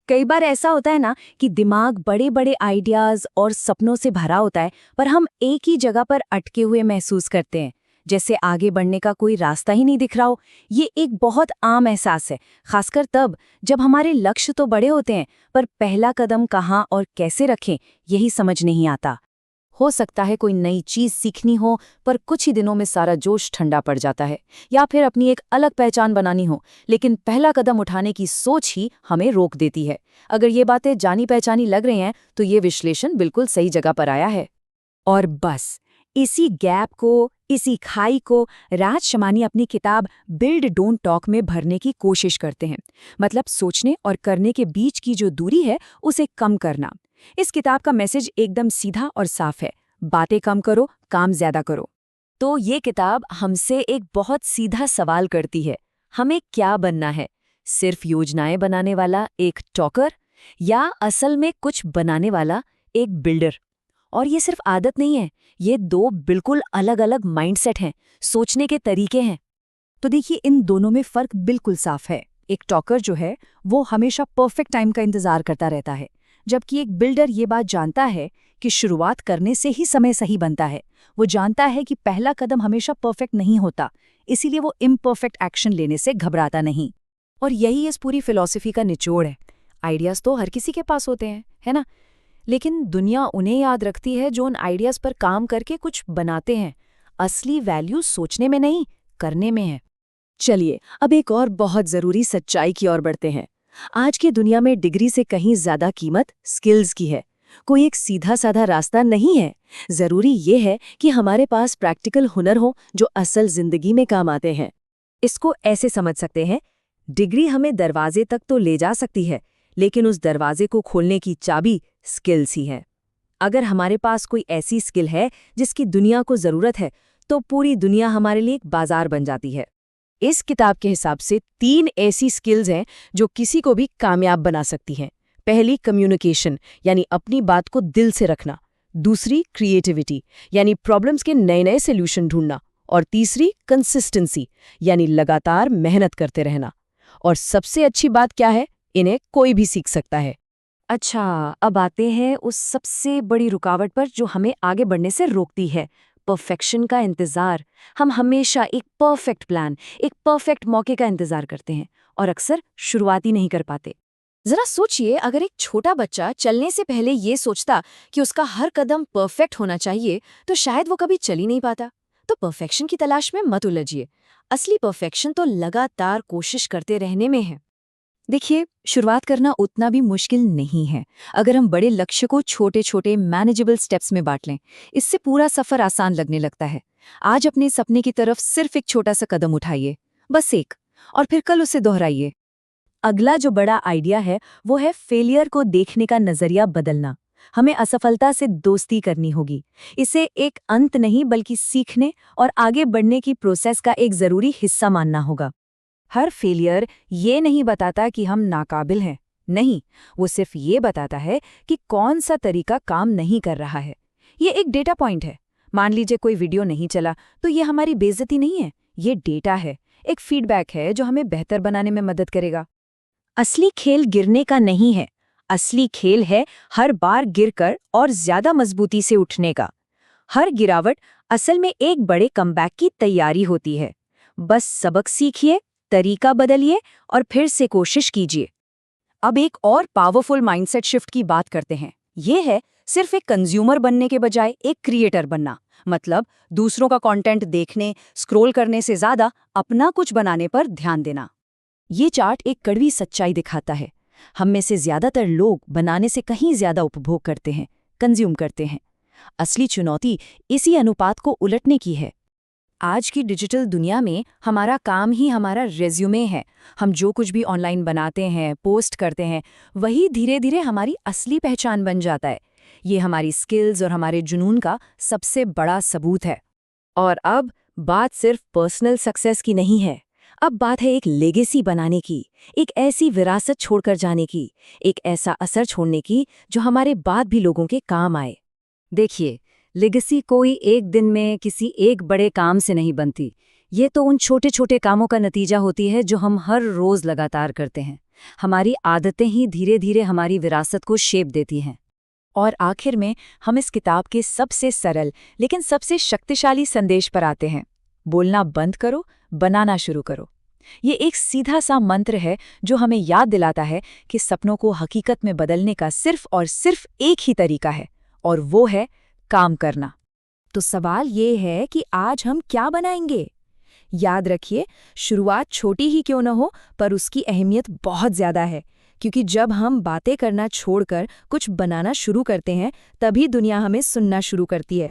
कई बार ऐसा होता है ना कि दिमाग बड़े बड़े आइडियाज और सपनों से भरा होता है, पर हम एक ही जगह पर अटके हुए महसूस करते हैं, जैसे आगे बढ़ने का कोई रास्ता ही नहीं दिख रहा हो। ये एक बहुत आम एहसास है, खासकर तब जब हमारे लक्ष्य तो बड़े होते हैं, पर पहला कदम कहाँ और कैसे रखें यही समझ नहीं आता। हो सकता है कोई नई चीज सीखनी हो, पर कुछ ही दिनों में सारा जोश ठंडा पड़ जाता है, या फिर अपनी एक अलग पहचान बनानी हो, लेकिन पहला कदम उठाने की सोच ही हमें रोक देती है। अगर ये बातें जानी पहचानी लग रही हैं, तो ये विश्लेषण बिल्कुल सही जगह पर आया है। और बस इसी गैप को, इसी खाई को राज शमानी अपनी किताब बिल्ड डोंट टॉक में भरने की कोशिश करते हैं। मतलब सोचने और करने के बीच की जो दूरी है उसे कम करना। इस किताब का मैसेज एकदम सीधा और साफ है, बातें कम करो, काम ज्यादा करो। तो ये किताब हमसे एक बहुत सीधा सवाल करती है, हमें क्या बनना है? सिर्फ योजनाएं बनाने वाला एक टॉकर, या असल में कुछ बनाने वाला एक बिल्डर? और ये सिर्फ आदत नहीं है, ये दो बिल्कुल अलग अलग माइंडसेट हैं, सोचने के तरीके हैं। तो देखिए, इन दोनों में फर्क बिल्कुल साफ है। एक टॉकर जो है वो हमेशा परफेक्ट टाइम का इंतजार करता रहता है, जबकि एक बिल्डर ये बात जानता है कि शुरुआत करने से ही समय सही बनता है। वो जानता है कि पहला कदम हमेशा परफेक्ट नहीं होता, इसीलिए वो इम्परफेक्ट एक्शन लेने से घबराता नहीं। और यही इस पूरी फिलॉसफी का निचोड़ है। आइडियाज तो हर किसी के पास होते हैं, है ना? लेकिन दुनिया उन्हें याद रखती है जो उन आइडियाज पर काम करके कुछ बनाते हैं। असली वैल्यू सोचने में नहीं, करने में है। चलिए अब एक और बहुत जरूरी सच्चाई की ओर बढ़ते हैं। आज की दुनिया में डिग्री से कहीं ज्यादा कीमत स्किल्स की है। कोई एक सीधा साधा रास्ता नहीं है। जरूरी ये है कि हमारे पास प्रैक्टिकल हुनर हो जो असल जिंदगी में काम आते हैं। इसको ऐसे समझ सकते हैं, डिग्री हमें दरवाजे तक तो ले जा सकती है, लेकिन उस दरवाजे को खोलने की चाबी स्किल्स ही है। अगर हमारे पास कोई ऐसी स्किल है जिसकी दुनिया को जरूरत है, तो पूरी दुनिया हमारे लिए एक बाजार बन जाती है। इस किताब के हिसाब से 3 ऐसी स्किल्स हैं जो किसी को भी कामयाब बना सकती हैं। पहली, कम्युनिकेशन, यानी अपनी बात को दिल से रखना। दूसरी, क्रिएटिविटी, यानी प्रॉब्लम्स के नए नए सोल्यूशन ढूंढना। और तीसरी, कंसिस्टेंसी, यानी लगातार मेहनत करते रहना। और सबसे अच्छी बात क्या है, इन्हें कोई भी सीख सकता है। अच्छा, अब आते हैं उस सबसे बड़ी रुकावट पर जो हमें आगे बढ़ने से रोकती है, परफेक्शन का इंतजार। हम हमेशा एक परफेक्ट प्लान, एक परफेक्ट मौके का इंतजार करते हैं और अक्सर शुरुआत ही नहीं कर पाते। जरा सोचिए, अगर एक छोटा बच्चा चलने से पहले ये सोचता कि उसका हर कदम परफेक्ट होना चाहिए, तो शायद वो कभी चल ही नहीं पाता। तो परफेक्शन की तलाश में मत उलझिए। असली परफेक्शन तो लगातार कोशिश करते रहने में है। देखिए, शुरुआत करना उतना भी मुश्किल नहीं है अगर हम बड़े लक्ष्य को छोटे छोटे मैनेजेबल स्टेप्स में बांट लें। इससे पूरा सफर आसान लगने लगता है। आज अपने सपने की तरफ सिर्फ एक छोटा सा कदम उठाइए, बस एक, और फिर कल उसे दोहराइए। अगला जो बड़ा आइडिया है वो है फेलियर को देखने का नजरिया बदलना। हमें असफलता से दोस्ती करनी होगी। इसे एक अंत नहीं, बल्कि सीखने और आगे बढ़ने की प्रोसेस का एक जरूरी हिस्सा मानना होगा। हर फेलियर ये नहीं बताता कि हम नाकाबिल हैं, नहीं, वो सिर्फ ये बताता है कि कौन सा तरीका काम नहीं कर रहा है। ये एक डेटा पॉइंट है। मान लीजिए कोई वीडियो नहीं चला, तो ये हमारी बेइज्जती नहीं है, ये डेटा है, एक फीडबैक है जो हमें बेहतर बनाने में मदद करेगा। असली खेल गिरने का नहीं है, असली खेल है हर बार गिरकर और ज्यादा मजबूती से उठने का। हर गिरावट असल में एक बड़े कमबैक की तैयारी होती है। बस सबक सीखिए, तरीका बदलिए और फिर से कोशिश कीजिए। अब एक और पावरफुल माइंडसेट शिफ्ट की बात करते हैं। ये है सिर्फ एक कंज्यूमर बनने के बजाय एक क्रिएटर बनना। मतलब दूसरों का कंटेंट देखने, स्क्रॉल करने से ज्यादा अपना कुछ बनाने पर ध्यान देना। ये चार्ट एक कड़वी सच्चाई दिखाता है। हम में से ज्यादातर लोग बनाने से कहीं ज्यादा उपभोग करते हैं, कंज्यूम करते हैं। असली चुनौती इसी अनुपात को उलटने की है। आज की डिजिटल दुनिया में हमारा काम ही हमारा रेज्यूमे है। हम जो कुछ भी ऑनलाइन बनाते हैं, पोस्ट करते हैं, वही धीरे धीरे हमारी असली पहचान बन जाता है। ये हमारी स्किल्स और हमारे जुनून का सबसे बड़ा सबूत है। और अब बात सिर्फ पर्सनल सक्सेस की नहीं है, अब बात है एक लेगेसी बनाने की, एक ऐसी विरासत छोड़कर जाने की, एक ऐसा असर छोड़ने की जो हमारे बाद भी लोगों के काम आए। देखिए, लेगेसी कोई एक दिन में किसी एक बड़े काम से नहीं बनती। ये तो उन छोटे छोटे कामों का नतीजा होती है जो हम हर रोज लगातार करते हैं। हमारी आदतें ही धीरे धीरे हमारी विरासत को शेप देती हैं। और आखिर में हम इस किताब के सबसे सरल लेकिन सबसे शक्तिशाली संदेश पर आते हैं। बोलना बंद करो, बनाना शुरू करो। ये एक सीधा सा मंत्र है जो हमें याद दिलाता है कि सपनों को हकीकत में बदलने का सिर्फ और सिर्फ एक ही तरीका है, और वो है काम करना। तो सवाल ये है कि आज हम क्या बनाएंगे? याद रखिए, शुरुआत छोटी ही क्यों न हो, पर उसकी अहमियत बहुत ज़्यादा है, क्योंकि जब हम बातें करना छोड़कर कुछ बनाना शुरू करते हैं, तभी दुनिया हमें सुनना शुरू करती है।